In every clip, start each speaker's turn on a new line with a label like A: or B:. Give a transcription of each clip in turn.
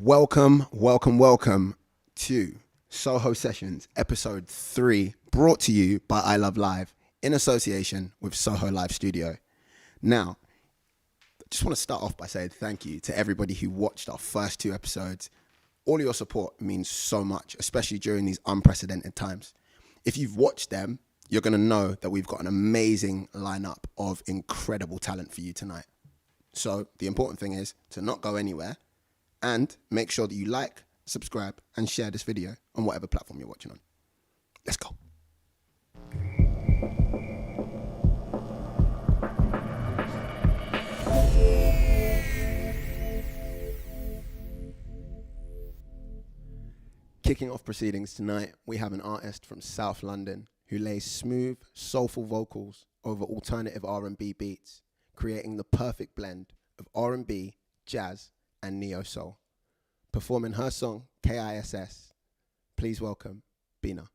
A: Welcome to Soho Sessions, episode 3, brought to you by ILUVLIVE in association with Soho Live Studio. Now, I just want to start off by saying thank you to everybody who watched our first 2 episodes. All your support means so much, especially during these unprecedented times. If you've watched them, you're going to know that we've got an amazing lineup of incredible talent for you tonight. So the important thing is to not go anywhere and make sure that you like, subscribe, and share this video on whatever platform you're watching on. Let's go. Kicking off proceedings tonight, we have an artist from South London who lays smooth, soulful vocals over alternative R&B beats, creating the perfect blend of R&B, jazz, and neo-soul. Performing her song, KISS, please welcome Bina.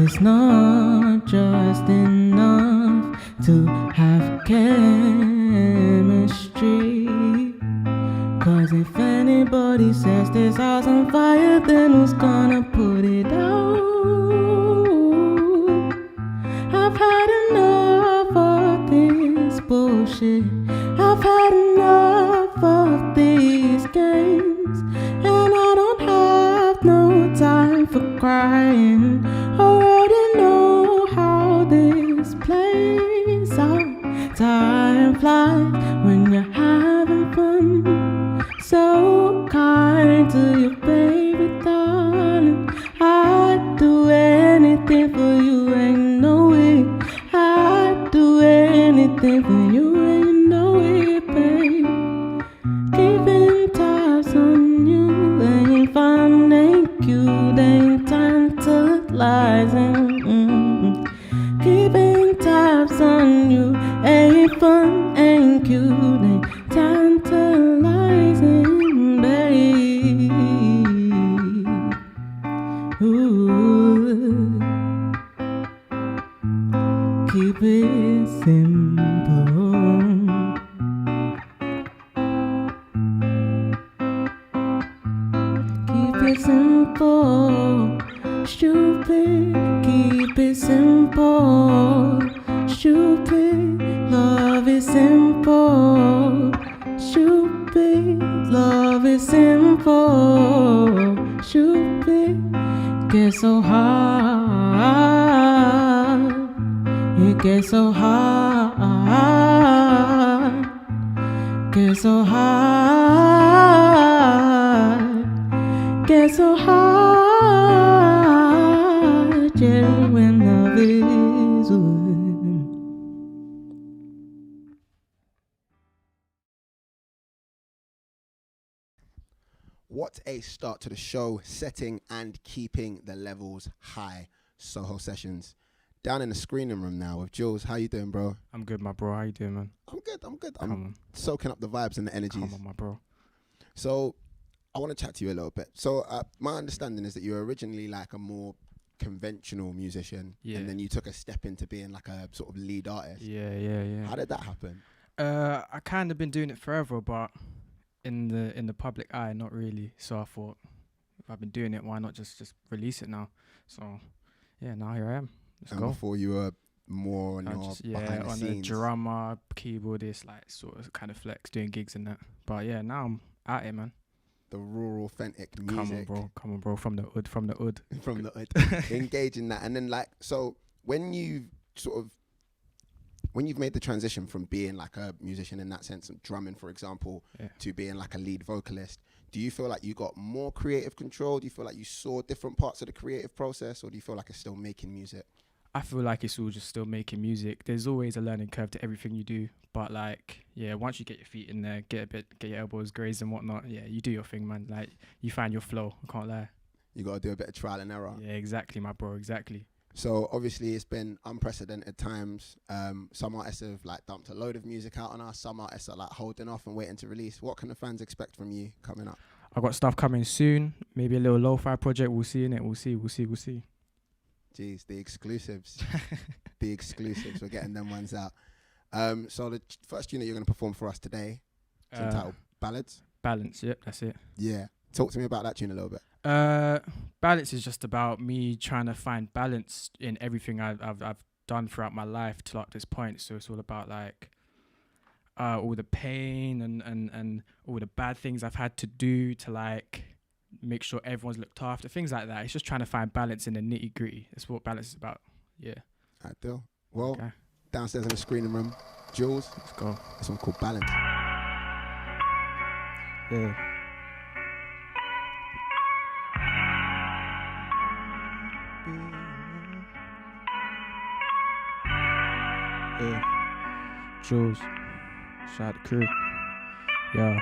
B: It's not just enough to have chemistry. Cause if anybody says this house on fire, then who's gonna put it out? I've had enough of this bullshit. I've had enough of these games. And I don't have no time for crying. Already know how this plays out. Time flies when you're having fun. So kind to you, baby darling. I'd do anything for you, ain't no way. I'd do anything for you, ain't no way, babe. Keeping tabs on you ain't fun, ain't cute, ain't tantalizing. Keeping tabs on you ain't fun, ain't cute, ain't tantalizing, babe. Ooh. Keep it simple. Keep it simple. Stupid, keep it simple. Stupid, love is simple. Stupid, love is simple. Stupid, gets so hard. It gets so hard. Gets so hard. Gets so hard. Yeah, when love is one.
A: What a start to the show, setting and keeping the levels high. Soho Sessions. Down in the screening room now with Julez. How you doing, bro?
C: I'm good, my bro. How you doing, man?
A: I'm good. I'm soaking up the vibes and the energies.
C: Come on, my bro.
A: So I want to chat to you a little bit. So my understanding is that you were originally like a more conventional musician, and then you took a step into being like a sort of lead artist.
C: Yeah.
A: How did that happen?
C: I kind of been doing it forever, but in the public eye, not really. So I thought, if I've been doing it, why not just release it now? So yeah, now here I am. Let's go.
A: Before you were more on your behind the
C: on
A: scenes.
C: the drummer, keyboardist, like sort of kind of flex, doing gigs and that. But yeah, now I'm at it, man.
A: The raw, authentic music.
C: Come on, bro. From the hood.
A: From the hood. Engage in that. And then like, so when you've made the transition from being like a musician in that sense of drumming, for example, to being like a lead vocalist, do you feel like you got more creative control? Do you feel like you saw different parts of the creative process, or do you feel like it's still making music?
C: I feel like it's all just still making music. There's always a learning curve to everything you do. But like, yeah, once you get your feet in there, get your elbows grazed and whatnot, yeah, you do your thing, man. Like, you find your flow. I can't lie.
A: You got to do a bit of trial and error.
C: Yeah, exactly, my bro, exactly.
A: So obviously it's been unprecedented times. Some artists have like dumped a load of music out on us. Some artists are like holding off and waiting to release. What can the fans expect from you coming up?
C: I've got stuff coming soon. Maybe a little lo-fi project. We'll see, innit? We'll see.
A: Jeez, the exclusives. The exclusives. We're getting them ones out. So the first tune that you're going to perform for us today is entitled Ballads.
C: Balance, yep, that's it.
A: Yeah. Talk to me about that tune a little bit.
C: Balance is just about me trying to find balance in everything I've done throughout my life till up this point. So it's all about like all the pain and all the bad things I've had to do to like make sure everyone's looked after, things like that. It's just trying to find balance in the nitty gritty. That's what balance is about. Yeah.
A: Ideal. Well,
C: Okay.
A: downstairs in the screening room, Julez.
C: Let's go.
A: This one called Balance.
C: Yeah. Yeah. Julez. Shout out the crew. Yeah.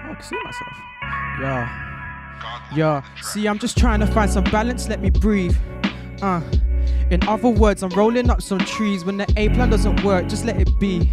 C: Oh, I can see myself. Yeah. See, I'm just trying to find some balance, let me breathe. In other words, I'm rolling up some trees. When the A plan doesn't work, just let it be.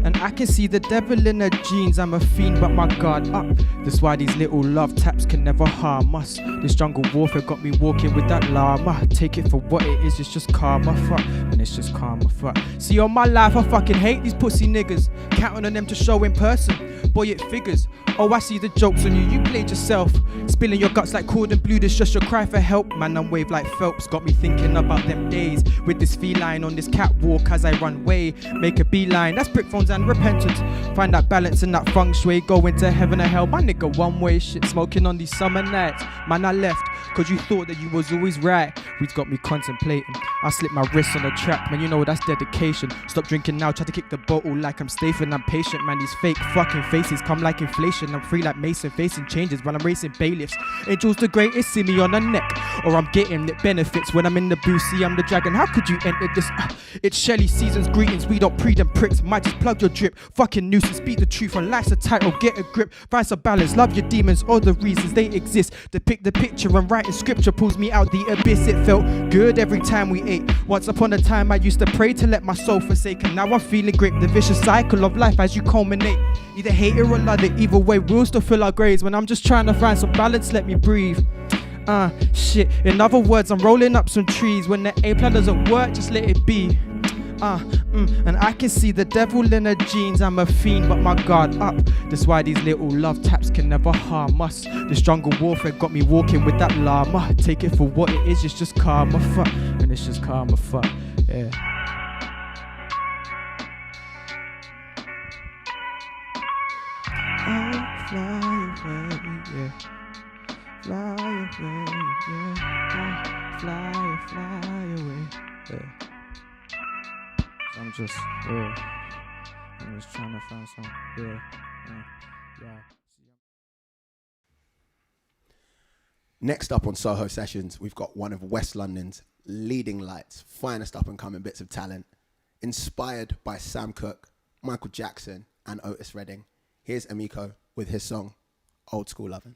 C: And I can see the devil in her jeans. I'm a fiend, but my guard up. That's why these little love taps can never harm us. This jungle warfare got me walking with that llama. Take it for what it is, it's just karma, fuck. And it's just karma, fuck. See, all my life I fucking hate these pussy niggas. Counting on them to show in person. Boy, it figures. Oh, I see the jokes on you, you played yourself. Spilling your guts like cordon bleu, this just your cry for help. Man, I'm wave like Phelps, got me thinking about them days. With this feline on this catwalk as I run way. Make a beeline, that's brick phones and repentance. Find that balance in that feng shui. Go into heaven or hell, my nigga one way. Shit, smoking on these summer nights. Man, I left, cause you thought that you was always right. We'd got me contemplating. I slipped my wrist on the track, man, you know that's dedication. Stop drinking now, try to kick the bottle like I'm Stephen. I'm patient, man, these fake fucking faces come like inflation. I'm free like Mason, facing changes while I'm racing bailiffs. Angel's the greatest, see me on the neck. Or I'm getting it benefits when I'm in the booth. See, I'm the dragon, how could you enter this? It's Shelly season's greetings, we don't pre them pricks. Might just plug your drip, fucking nuisance. Speak the truth on life's a title, get a grip. Find some balance, love your demons, all the reasons they exist. Depict the picture and writing scripture pulls me out the abyss. It felt good every time we ate. Once upon a time I used to pray to let my soul forsake. And now I'm feeling great, the vicious cycle of life as you culminate. Either hate it or love it, either way we'll still fill our graves. When I'm just trying to find some balance, let me breathe. Shit, in other words, I'm rolling up some trees. When the A plan doesn't work, just let it be. And I can see the devil in her jeans. I'm a fiend, but my guard up. That's why these little love taps can never harm us. This jungle warfare got me walking with that llama. Take it for what it is, it's just karma, fuck. And it's just karma, fuck, yeah. Oh, fly away, yeah. Fly away, yeah. Fly away, yeah. I'm just trying to find some, yeah.
A: Next up on Soho Sessions, we've got one of West London's leading lights, finest up and coming bits of talent. Inspired by Sam Cooke, Michael Jackson and Otis Redding. Here's Emiko with his song, Old School Lovin'.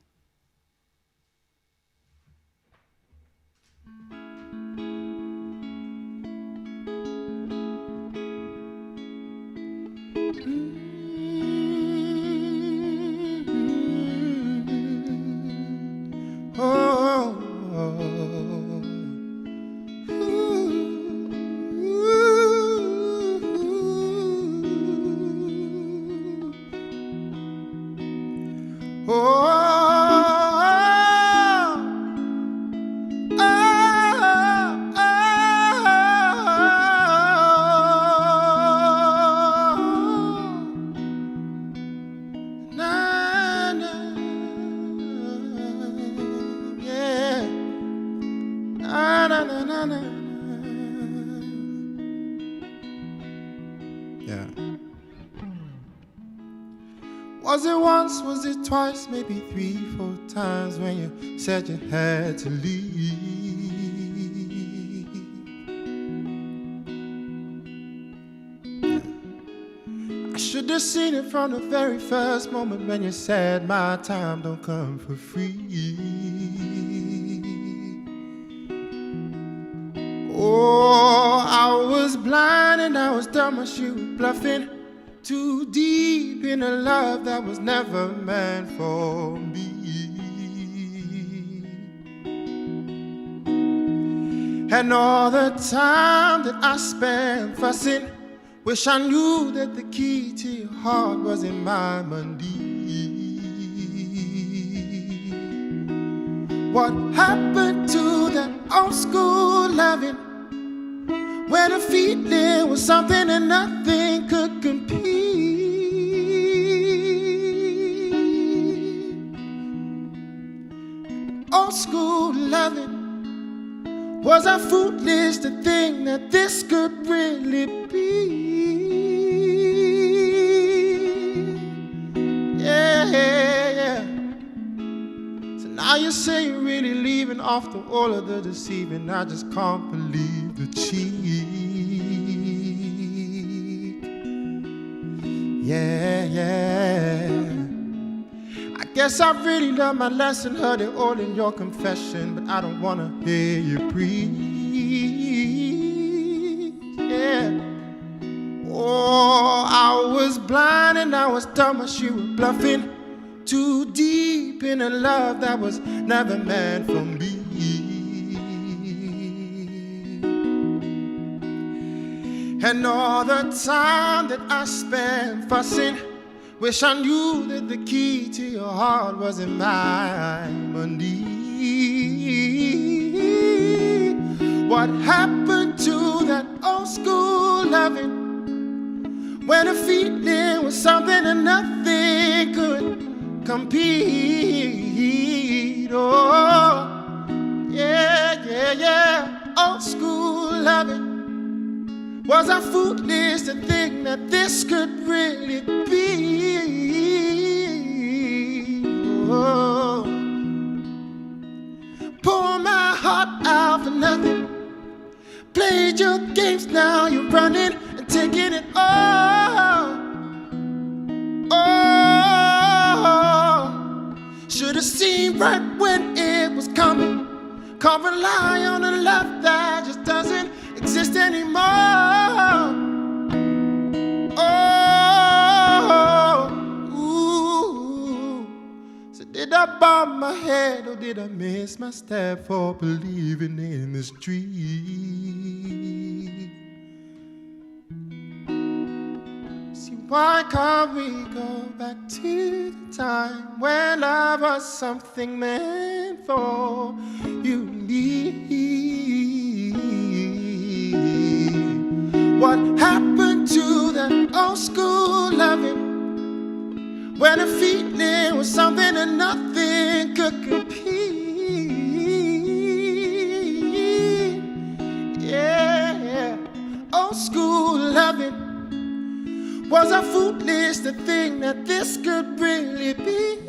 D: Was it once, was it twice, maybe 3, 4 times when you said you had to leave? should have seen it from the very first moment when you said my time don't come for free. Oh, I was blind and I was dumb as you were bluffing. Too deep in a love that was never meant for me. And all the time that I spent fussing, wish I knew that the key to your heart was in my money. What happened to that old school loving, where the feeling was something and nothing could compete? Old school loving, was I foolish to think that this could really be? Yeah. So now you say you're really leaving after all of the deceiving. I just can't believe the cheat. Yeah. I guess I really learned my lesson, heard it all in your confession, but I don't wanna hear you breathe. Yeah. Oh, I was blind and I was dumb as you were bluffing. Too deep in a love that was never meant for me. And all the time that I spent fussing, wish I knew that the key to your heart was in my money. What happened to that old school loving, when the feeling was something and nothing could compete? Oh, yeah. Old school loving, was I foolish to think that this could really be? Oh, pour my heart out for nothing. Played your games, now you're running and taking it all. Oh, should have seen right when it was coming. Can't rely on a love that just doesn't exist anymore. Oh, ooh. So did I bomb my head or did I miss my step for believing in this dream? See, why can't we go back to the time when love was something meant for you and me? What happened to that old school loving, when the feeling was something and nothing could compete? Yeah, old school loving, was I foolish to think that this could really be?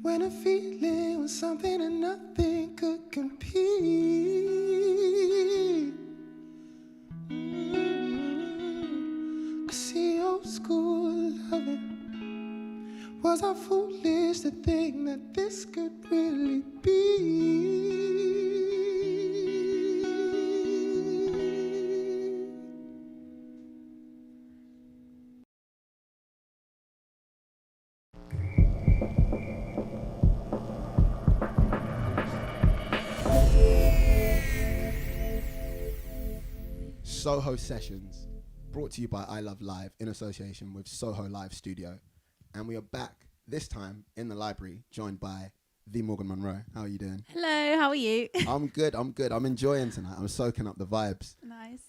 D: When a feeling was something and nothing could compete. See, old school loving, was I foolish to think that this could really be?
A: Soho Sessions, brought to you by ILUVLIVE in association with Soho Live Studio. And we are back, this time in the library, joined by the Morgan Munroe. How are you doing?
E: Hello, how are you?
A: I'm good. I'm enjoying tonight. I'm soaking up the vibes.
E: Nice.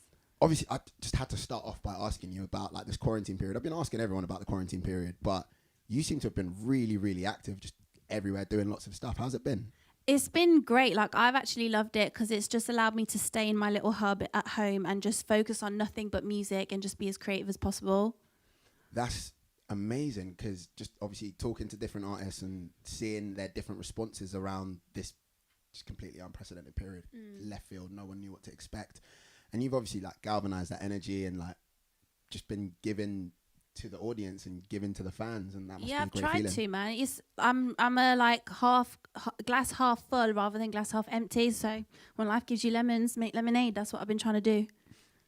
A: obviously, I just had to start off by asking you about like this quarantine period. I've been asking everyone about the quarantine period, but you seem to have been really, really active, just everywhere doing lots of stuff. How's it been?
E: It's been great. Like, I've actually loved it because it's just allowed me to stay in my little hub at home and just focus on nothing but music and just be as creative as possible.
A: That's amazing, because just obviously talking to different artists and seeing their different responses around this just completely unprecedented period, left field, no one knew what to expect. And you've obviously like galvanized that energy and like just been given to the audience and given to the fans, and that must be a great feeling.
E: I've tried to, man. I'm a like glass half full rather than glass half empty. So when life gives you lemons, make lemonade. That's what I've been trying to do.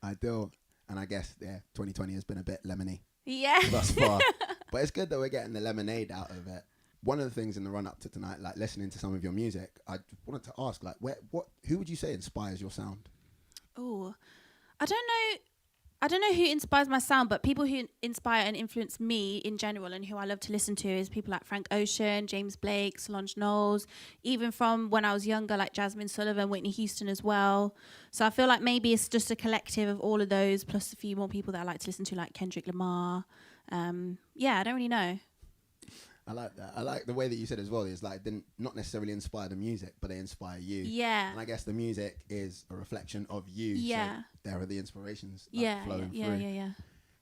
A: Ideal. And I guess 2020 has been a bit lemony
E: Yeah.
A: thus far, but it's good that we're getting the lemonade out of it. One of the things in the run up to tonight, like listening to some of your music, I wanted to ask, like, who would you say inspires your sound?
E: Oh, I don't know who inspires my sound, but people who inspire and influence me in general and who I love to listen to is people like Frank Ocean, James Blake, Solange Knowles, even from when I was younger, like Jasmine Sullivan, Whitney Houston as well. So I feel like maybe it's just a collective of all of those, plus a few more people that I like to listen to, like Kendrick Lamar. I don't really know.
A: I like that. I like the way that you said as well. It's like didn't not necessarily inspire the music, but they inspire you.
E: Yeah.
A: And I guess the music is a reflection of you.
E: Yeah.
A: So there are the inspirations flowing through.
E: Yeah.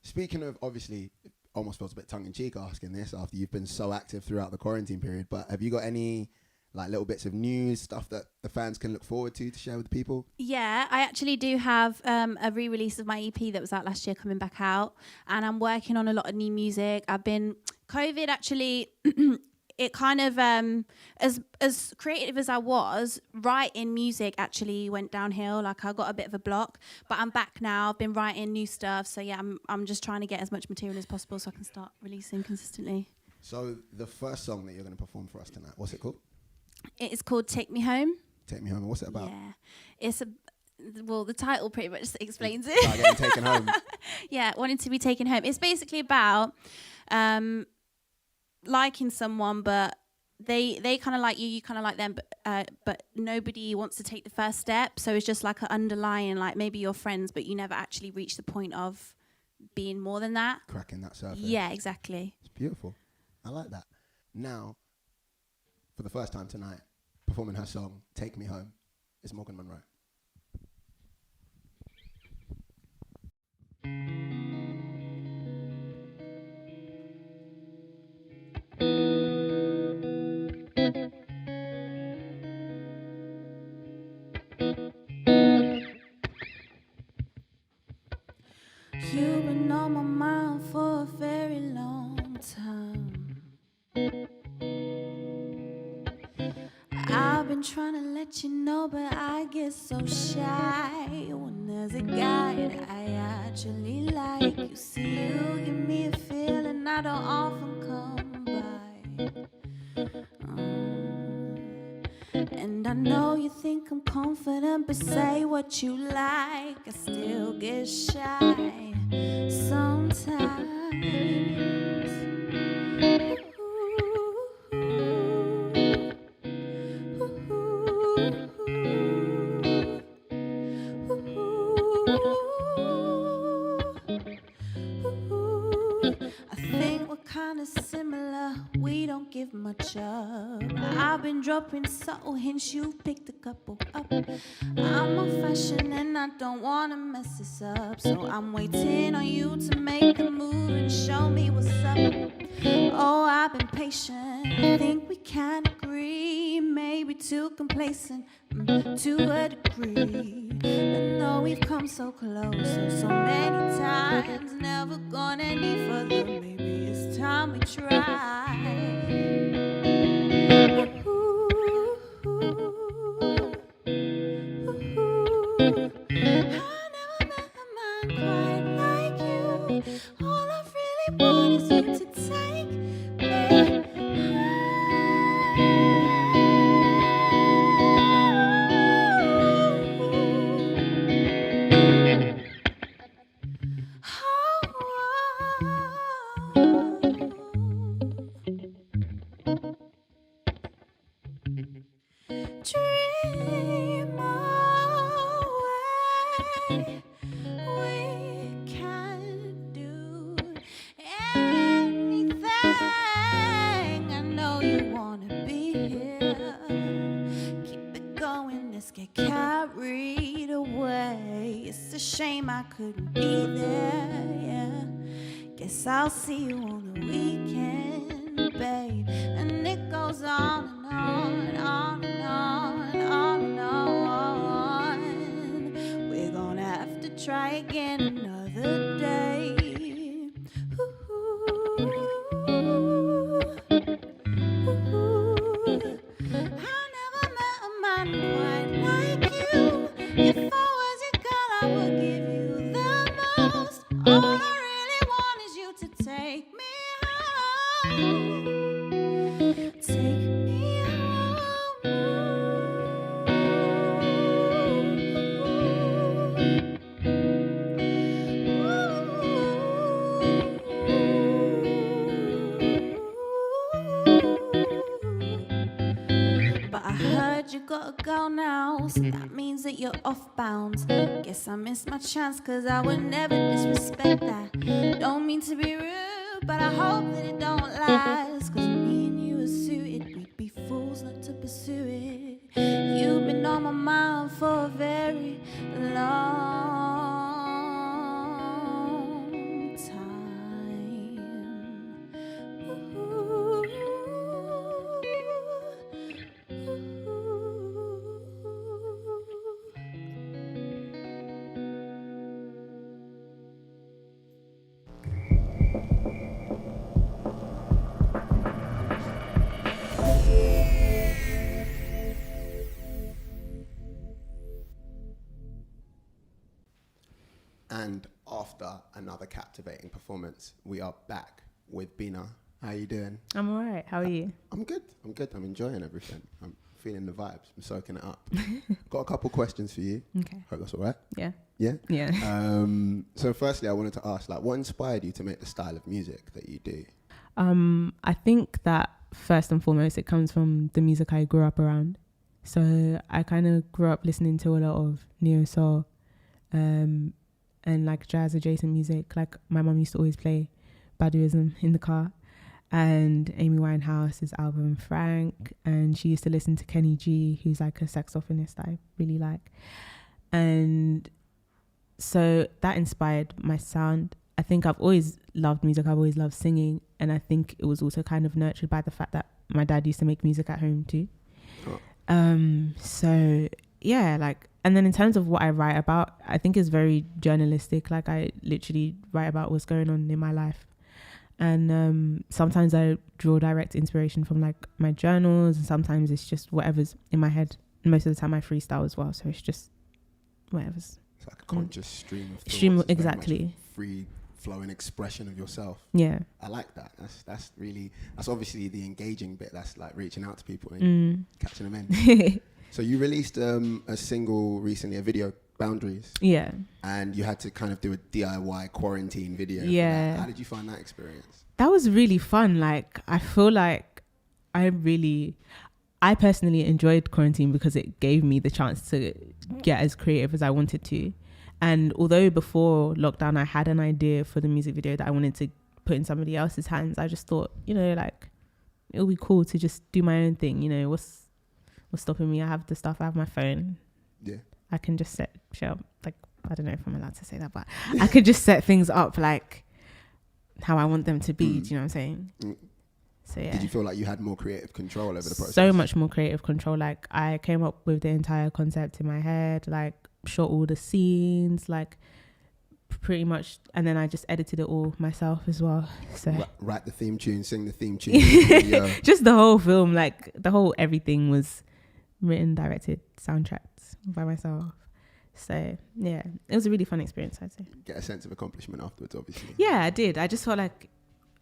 A: Speaking of, obviously, almost feels a bit tongue in cheek asking this after you've been so active throughout the quarantine period. But have you got any like little bits of news, stuff that the fans can look forward to share with the people?
E: Yeah, I actually do have a re-release of my EP that was out last year coming back out, and I'm working on a lot of new music. COVID actually, it kind of, as creative as I was, writing music actually went downhill. Like I got a bit of a block, but I'm back now. I've been writing new stuff. So yeah, I'm just trying to get as much material as possible so I can start releasing consistently.
A: So the first song that you're going to perform for us tonight, what's it called?
E: It is called Take Me Home.
A: Take Me Home. What's it about?
E: Yeah, the title pretty much explains it.
A: About getting taken home.
E: Yeah, wanting to be taken home. It's basically about liking someone, but they kind of like you kind of like them, but nobody wants to take the first step. So it's just like an underlying, like maybe you're friends, but you never actually reach the point of being more than that.
A: Cracking that surface.
E: Yeah, exactly.
A: It's beautiful. I like that. Now, for the first time tonight, performing her song, Take Me Home, is Morgan Munroe.
E: You've been on my mind for a very long time. I've been trying to let you know, but I get so shy when there's a guy that I actually like. You see, you give me a feeling I don't often come by. And I know you think I'm confident, but say what you like, I still get shy sometimes. I think we're kind of similar, we don't give much up. I've been dropping subtle hints, you picked a couple up. I'm old fashioned and I don't want to mess this up, so I'm waiting on you to make a move and show me what's up. Oh, I've been patient, I think we can agree, maybe too complacent to a degree. But no, we've come so close, so many times, never gone any further. Maybe it's time we try. I never met a man quite like you. All I really want is you to take me dream away It's a shame I couldn't be there, yeah. Guess I'll see you on the weekend, babe. And it goes on and on and on and on and on and on. We're gonna have to try again another day. I never met a man quite like you. If I was your girl, I would give you the most. All I really want is you to take me home. Take me home. But I heard you gotta go now, so that means that you're off bounds. Guess I missed my chance, cause I would never disrespect that. Don't mean to be rude, but I hope that it don't last. Cause me and you are suited, we'd be fools not to pursue it. You've been on my mind for a very long time.
A: And after another captivating performance, we are back with Bina. How you doing?
B: I'm all right. How are you?
A: I'm good. I'm enjoying everything. I'm feeling the vibes. I'm soaking it up. Got a couple questions for you.
B: Okay.
A: Hope that's all right.
B: Yeah.
A: Yeah?
B: Yeah.
A: So firstly, I wanted to ask, like, what inspired you to make the style of music that you do?
B: I think that first and foremost, it comes from the music I grew up around. So I kind of grew up listening to a lot of neo-soul and like jazz adjacent music. Like my mum used to always play Baduism in the car, and Amy Winehouse's album Frank, and she used to listen to Kenny G, who's like a saxophonist I really like. And so that inspired my sound. I think I've always loved music. I've always loved singing. And I think it was also kind of nurtured by the fact that my dad used to make music at home too.
A: Oh.
B: So yeah, like, and then in terms of what I write about, I think it's very journalistic. Like I literally write about what's going on in my life. And sometimes I draw direct inspiration from like my journals, and sometimes it's just whatever's in my head. Most of the time I freestyle as well. So it's just whatever's.
A: It's like a conscious stream of thoughts. It's
B: Exactly.
A: very much free flowing expression of yourself.
B: Yeah.
A: I like that. That's obviously the engaging bit. That's like reaching out to people and catching them in. So you released a single recently, a video, Boundaries.
B: Yeah.
A: And you had to kind of do a DIY quarantine video.
B: Yeah.
A: For that. How did you find that experience?
B: That was really fun. Like, I feel like I personally enjoyed quarantine because it gave me the chance to get as creative as I wanted to. And although before lockdown, I had an idea for the music video that I wanted to put in somebody else's hands, I just thought, like, it would be cool to just do my own thing. What's stopping me? I have the stuff. I have my phone.
A: Yeah.
B: I can just set shit up. Like, I don't know if I'm allowed to say that, but I could just set things up like how I want them to be. Do you know what I'm saying? So yeah.
A: Did you feel like you had more creative control over the process?
B: So much more creative control. Like, I came up with the entire concept in my head, like shot all the scenes, like pretty much, and then I just edited it all myself as well. So
A: write the theme tune, sing the theme tune.
B: Just the whole film, like the whole everything was written, directed, soundtracked by myself. So yeah, it was a really fun experience, I'd say.
A: Get a sense of accomplishment afterwards, obviously.
B: Yeah, I did. I just felt like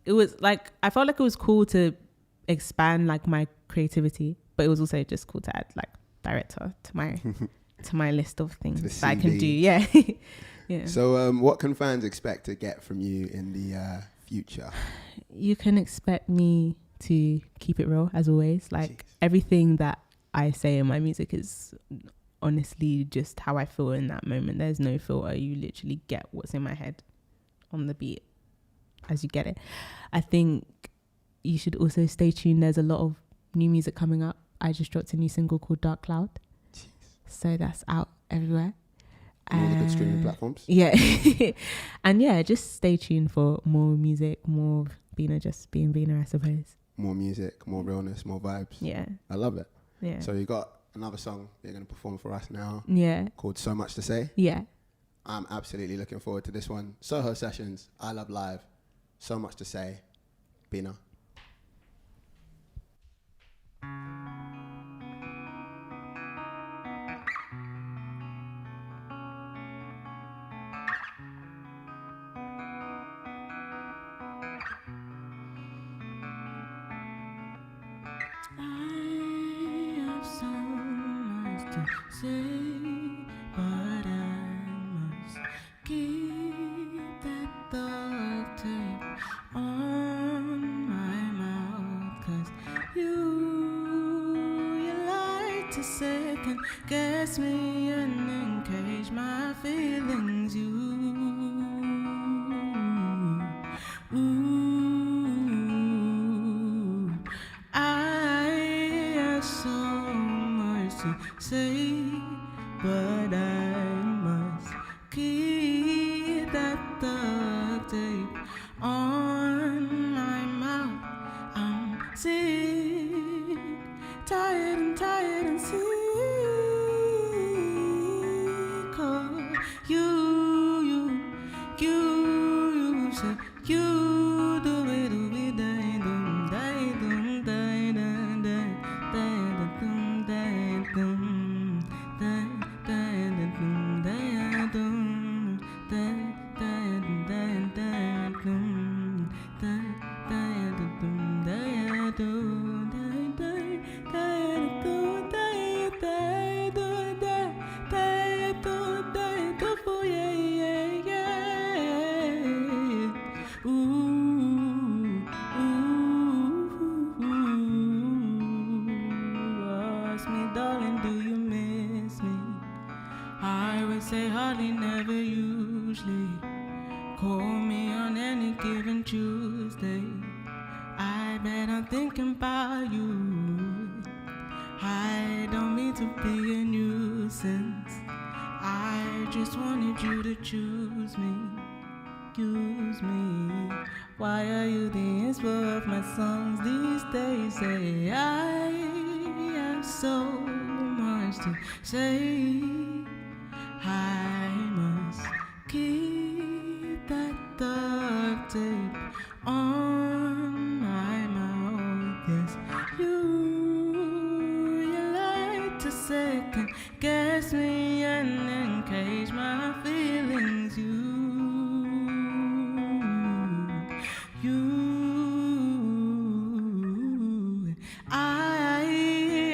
B: I felt like it was cool to expand like my creativity, but it was also just cool to add like director to my to my list of things that I can do. Yeah. Yeah.
A: So what can fans expect to get from you in the future?
B: You can expect me to keep it real as always. Like everything that I say in my music is honestly just how I feel in that moment. There's no filter. You literally get what's in my head on the beat as you get it. I think you should also stay tuned. There's a lot of new music coming up. I just dropped a new single called Dark Cloud. So that's out everywhere.
A: on all the good streaming platforms.
B: Yeah. And yeah, just stay tuned for more music, more of Bina just being Bina, I suppose.
A: More music, more realness, more vibes.
B: Yeah.
A: I love it.
B: Yeah.
A: So you got another song that you're going to perform for us now
B: Yeah.
A: called So Much to Say.
B: Yeah.
A: I'm absolutely looking forward to this one. Soho Sessions, I Love Live, So Much to Say, Bina.
E: I have so much to say, but I must keep that duct tape on my mouth. 'Cause you like to second guess me and encage my feelings. I have so much to say, but I must keep that duct tape on my mouth. I'm sick, tired and sick of you said you do it, ask me, darling, do you miss me? I would say hardly, never, usually. Call me on any given Tuesday. I bet I'm thinking about you. I don't mean to be a nuisance. I just wanted you to choose me, use me. Why are you the inspo of my songs these days? Say I have so much to say. I must keep that duct tape on my mouth. Yes, you like to second guess me and encage my feelings. I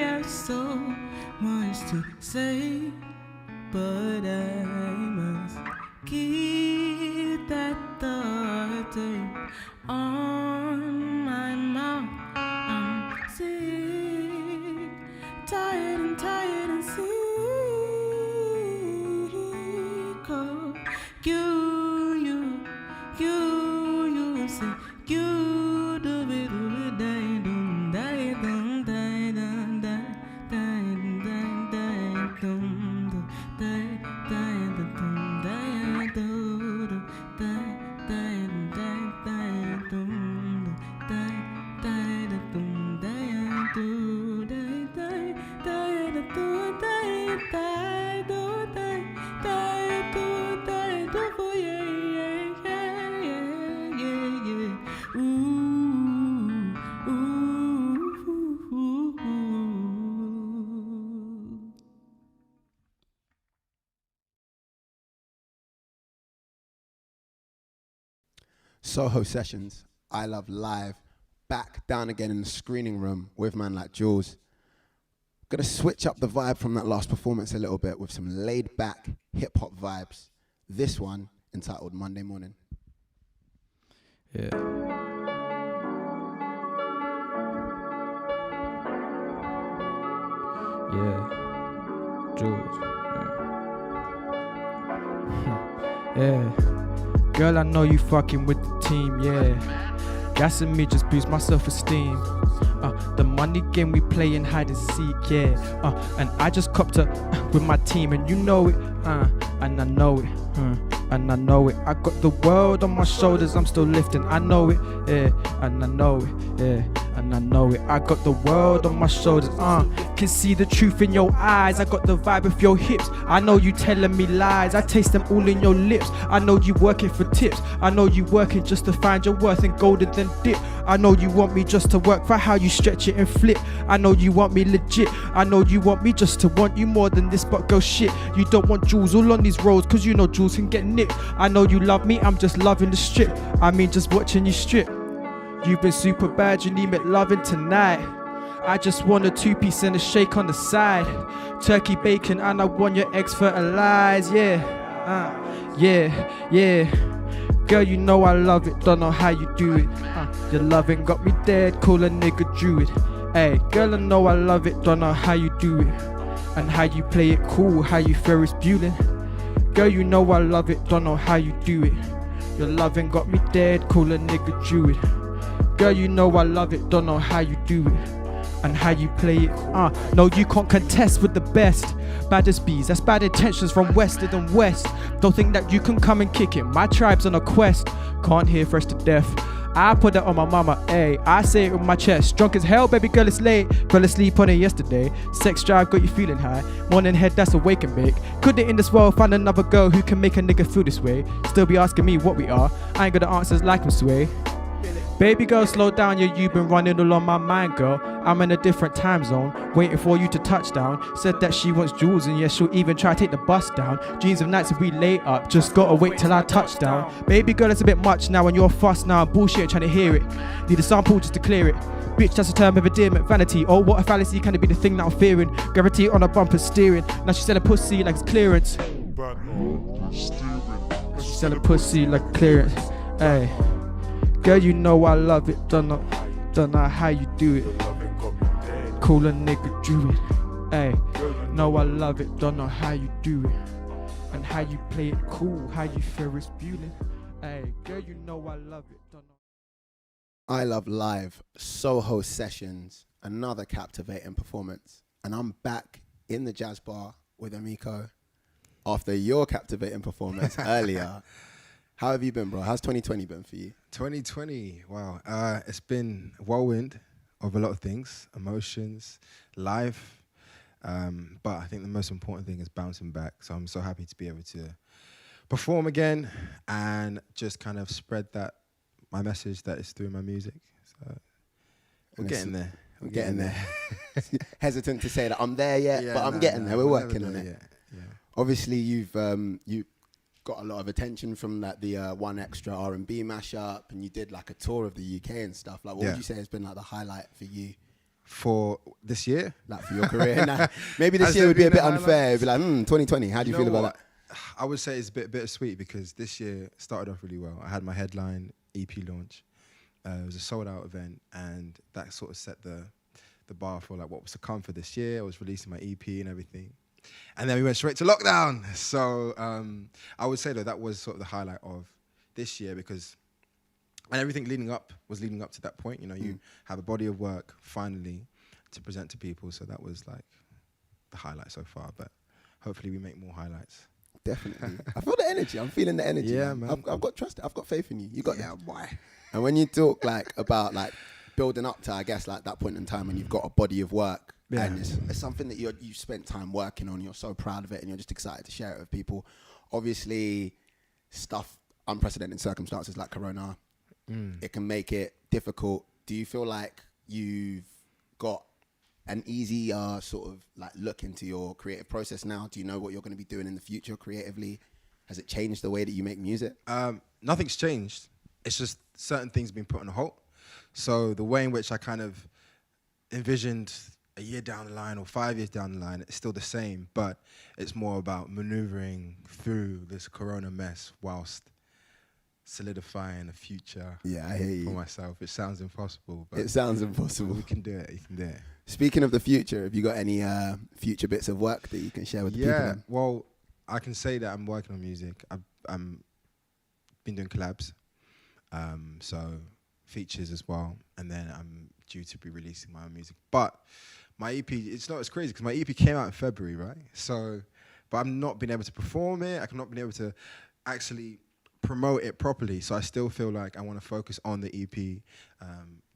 E: have so much to say, but I must keep that duct tape on my mouth. I'm sick, tired and sick of you say you do it,
A: Soho Sessions, I Love Live, back down again in the screening room with man like Julez. Gonna switch up the vibe from that last performance a little bit with some laid back hip hop vibes. This one entitled Monday Morning.
C: Yeah. Yeah. Julez. Yeah. Girl, I know you fucking with the team, yeah. Gassing me just boosts my self-esteem. The money game we play in hide and seek, yeah. And I just copped a with my team, and you know it, and I know it, and I know it. I got the world on my shoulders, I'm still lifting, I know it, yeah, and I know it, yeah, and I know it. I got the world on my shoulders, can see the truth in your eyes. I got the vibe of your hips. I know you telling me lies, I taste them all in your lips. I know you working for tips, I know you working just to find your worth in golden then dip. I know you want me just to work for how you stretch it and flip. I know you want me legit, I know you want me just to want you more than this, but girl shit, you don't want jewels all on these roads, cause you know jewels can get nipped. I know you love me, I'm just loving the strip, I mean just watching you strip. You've been super bad, you need me loving tonight. I just want a 2-piece and a shake on the side. Turkey bacon and I want your eggs fertilized, yeah, yeah. Girl, you know I love it, don't know how you do it. Your loving got me dead, call a nigga druid. Hey, girl, I know I love it, don't know how you do it. And how you play it cool, how you Ferris Bueller. Girl, you know I love it, don't know how you do it. Your loving got me dead, call a nigga druid. Girl, you know I love it, don't know how you do it. And how you play it, no, you can't contest with the best. Baddest bees, that's bad intentions from western and west. Don't think that you can come and kick it, my tribe's on a quest. Can't hear fresh to death, I put that on my mama, ayy. I say it with my chest, drunk as hell, baby girl, it's late. Fell asleep on it yesterday, sex drive got you feeling high. Morning head, that's a wake and bake. Couldn't in this world find another girl who can make a nigga feel this way. Still be asking me what we are, I ain't got the answers like him sway. Baby girl, slow down, yeah, you've been running all on my mind, girl. I'm in a different time zone, waiting for you to touch down. Said that she wants jewels, and yeah, she'll even try to take the bus down. Dreams of nights if we lay up, just gotta wait till I touch down. Baby girl, it's a bit much now, and you're fussed now. Bullshit, trying to hear it. Need a sample just to clear it. Bitch, that's a term of endearment, vanity. Oh, what a fallacy, can it be the thing that I'm fearing? Gravity on a bumper steering. Now she selling pussy like it's clearance. She selling pussy like clearance. Hey. Girl, you know I love it, don't know how you do it. Call a nigga druid. Hey, know I love it, don't know how you do it. And how you play it cool, how you Ferris Bueller. Hey, girl, you know I love it, don't know.
A: I Love Live, Soho Sessions, another captivating performance. And I'm back in the jazz bar with Emiko after your captivating performance earlier. How have you been, bro? How's 2020 been for you?
F: 2020, wow. It's been a whirlwind of a lot of things, emotions, life. But I think the most important thing is bouncing back. So I'm so happy to be able to perform again and just kind of spread my message that is through my music. So we're getting there.
A: We're getting there. Hesitant to say that I'm there yet, but I'm getting there. We're working on it.
F: Yeah.
A: Obviously, you've got a lot of attention from like the One Extra R&B mashup, and you did like a tour of the UK and stuff. Like, what would you say has been like the highlight for you?
F: For this year?
A: Like for your career? Nah, maybe this year would be a bit unfair. It'd be like, 2020, how do you feel about that?
F: I would say it's a bit bittersweet because this year started off really well. I had my headline EP launch. It was a sold out event, and that sort of set the bar for like what was to come for this year. I was releasing my EP and everything. And then we went straight to lockdown. So I would say that was sort of the highlight of this year because, and everything was leading up to that point. You know, you have a body of work finally to present to people. So that was like the highlight so far. But hopefully we make more highlights.
A: Definitely. I feel the energy. I'm feeling the energy.
F: Yeah, man.
A: I've got trust. I've got faith in you. You got
F: yeah,
A: that.
F: boy.
A: And when you talk like about like building up to, I guess, like that point in time when you've got a body of work,
F: yeah.
A: And it's something that you spent time working on, you're so proud of it, and you're just excited to share it with people. Obviously, unprecedented circumstances like Corona, it can make it difficult. Do you feel like you've got an easier sort of like look into your creative process now? Do you know what you're going to be doing in the future creatively? Has it changed the way that you make music?
F: Nothing's changed. It's just certain things have been put on hold. So the way in which I kind of envisioned a year down the line or 5 years down the line, it's still the same, but it's more about maneuvering through this Corona mess whilst solidifying a future
A: I hear you.
F: for myself. It sounds impossible, but
A: it sounds impossible.
F: We can do it. You can do it.
A: Speaking of the future, have you got any future bits of work that you can share with the people?
F: Yeah, well, I can say that I'm working on music. I've been doing collabs, so features as well, and then I'm due to be releasing my own music. But my EP, it's crazy because my EP came out in February, right? So, but I've not been able to perform it. I've not been able to actually promote it properly. So I still feel like I want to focus on the EP.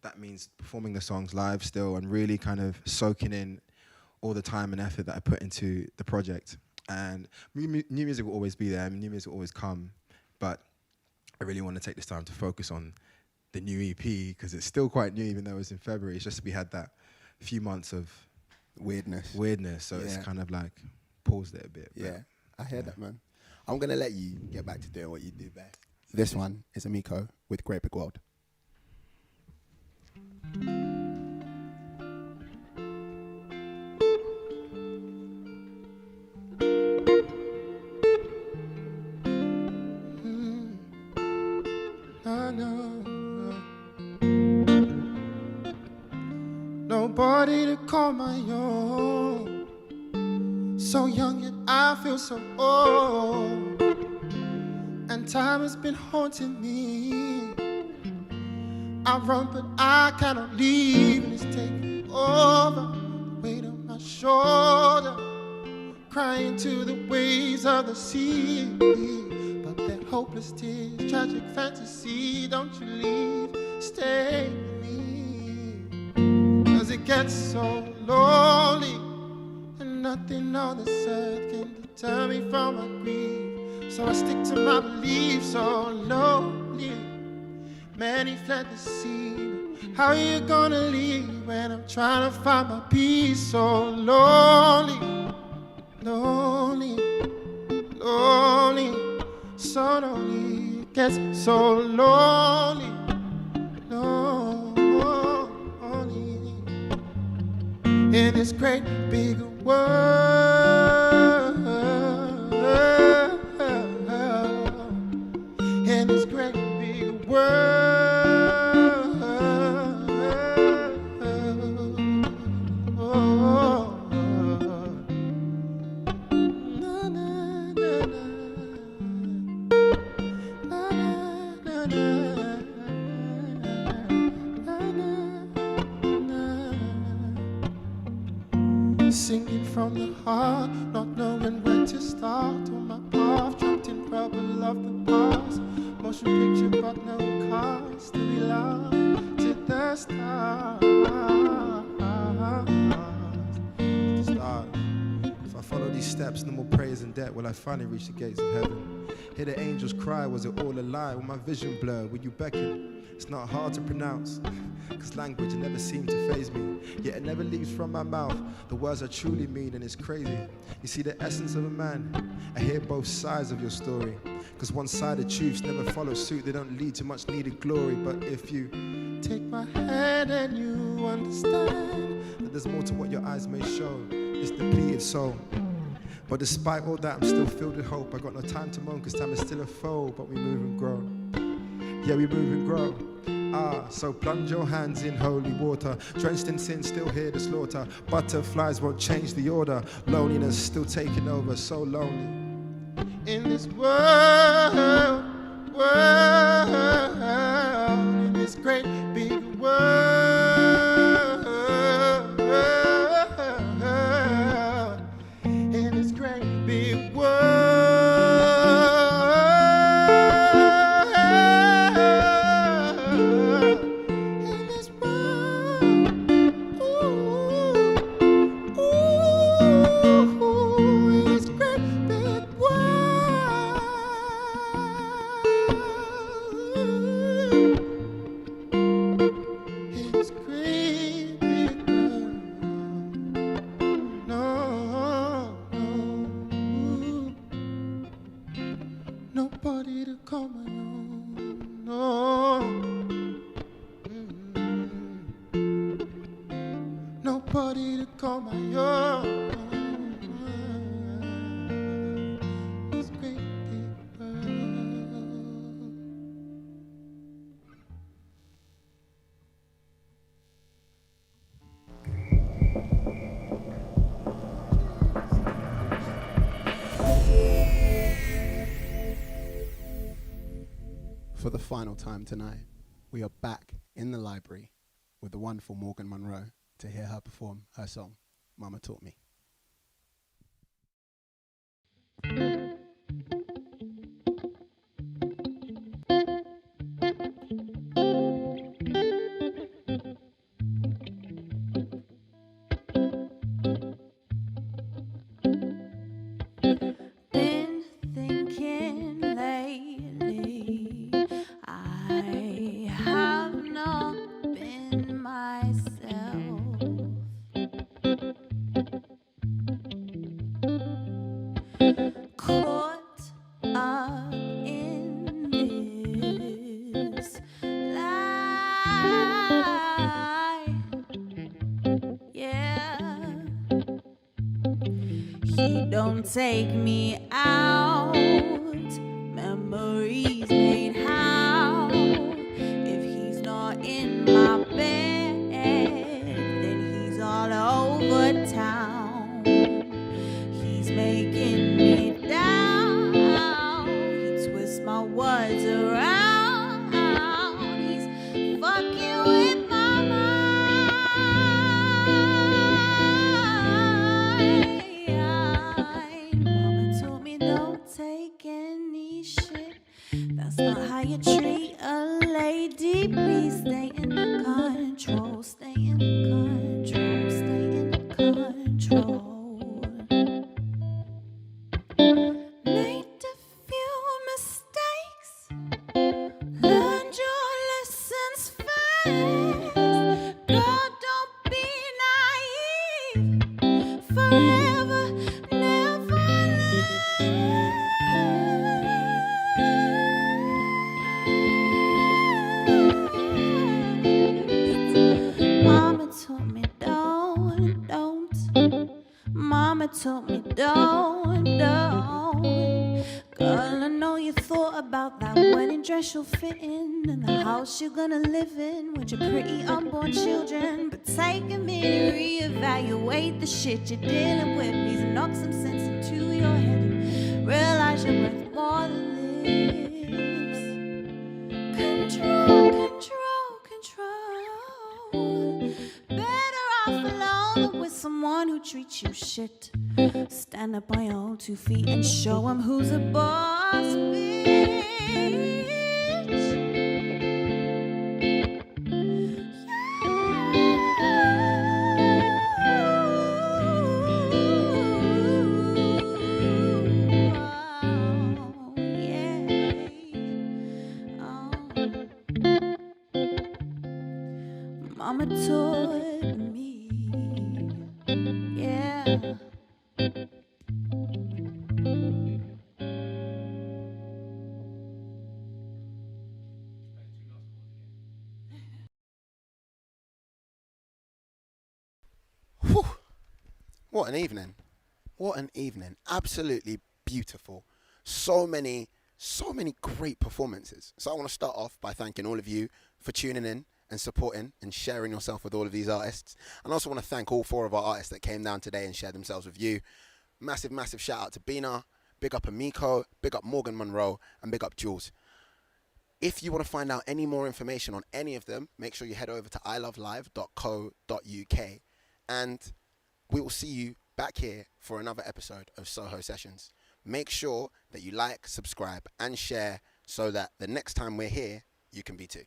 F: That means performing the songs live still and really kind of soaking in all the time and effort that I put into the project. And new music will always be there. I mean, new music will always come. But I really want to take this time to focus on the new EP because it's still quite new, even though it's in February. It's just we had that few months of weirdness. So it's kind of like paused it a bit.
A: Yeah, I hear that, man. I'm going to let you get back to doing what you do best. This one is Emiko with Great Big World.
D: Nobody to call my own. So young yet I feel so old. And time has been haunting me. I run but I cannot leave. And it's taking over. The weight on my shoulder, crying to the waves of the sea. But they're hopeless tears, tragic fantasy. Don't you leave, stay with me. Cause it gets so lonely, and nothing on this earth can deter me from my grief. So I stick to my beliefs, so lonely. Many fled the sea. How are you gonna leave when I'm trying to find my peace? So lonely, lonely, lonely, so lonely. It gets so lonely, lonely. In this great big world, in this great big world, na, na, na, na, na, na, na. Singing from the heart, not knowing when to start. On my path, trapped in trouble of the past. Motion picture, but no cars. To be loved to the stars.
F: If I follow these steps, no more prayers and debt. Will I finally reach the gates of heaven? Hear the angels cry, was it all a lie? Will my vision blur? Will you beckon? It's not hard to pronounce, cause language it never seemed to faze me. Yet it never leaves from my mouth the words I truly mean, and it's crazy. You see the essence of a man, I hear both sides of your story. Cause one-sided truths never follow suit, they don't lead to much needed glory. But if you
D: take my hand and you understand
F: that there's more to what your eyes may show, this depleted soul. But despite all that, I'm still filled with hope. I got no time to moan, cause time is still a foe. But we move and grow. Yeah, we move and grow. So plunge your hands in holy water. Drenched in sin, still hear the slaughter. Butterflies won't change the order. Loneliness still taking over, so lonely.
D: In this world, in this great big world, in this great big world. Nobody to call my own, no. Nobody to call my own. This great big world.
A: For the final time tonight, we are back in the library with the wonderful Morgan Munroe to hear her perform her song, Mama Taught Me.
E: Been thinking lately, I have not been myself. Caught up in this lie, yeah. He don't take me out. Memories made how? If he's not in my bed, then he's all over town. He's making me down. He twists my words around. He's fucking with my mind. Mama told me don't take any shit. That's not how you treat a lady. Please stay in control. Stay in control. Stay in control. Made a few mistakes. Learned your lessons fast. Girl, don't be naive. Forever, never last. Mama told me don't. Mama told me don't. Girl, I know you thought about that wedding dress you'll fit in and the house you're gonna live in with your pretty unborn children. But take a minute, reevaluate the shit you're dealing with. Please knock some sense into your head and realize you're worth more than this. Control, control, control. Better off alone than with someone who treats you shit. Stand up on your own 2 feet and show 'em who's a boss, bitch. Mama taught me, yeah.
A: Whew. What an evening. What an evening. Absolutely beautiful. So many great performances. So I want to start off by thanking all of you for tuning in and supporting and sharing yourself with all of these artists. And I also want to thank all 4 of our artists that came down today and shared themselves with you. Massive shout out to Bina. Big up Emiko. Big up Morgan Munroe. And big up Julez. If you want to find out any more information on any of them, make sure you head over to ILUVLIVE.co.uk. And we will see you back here for another episode of Soho Sessions. Make sure that you like, subscribe, and share so that the next time we're here, you can be too.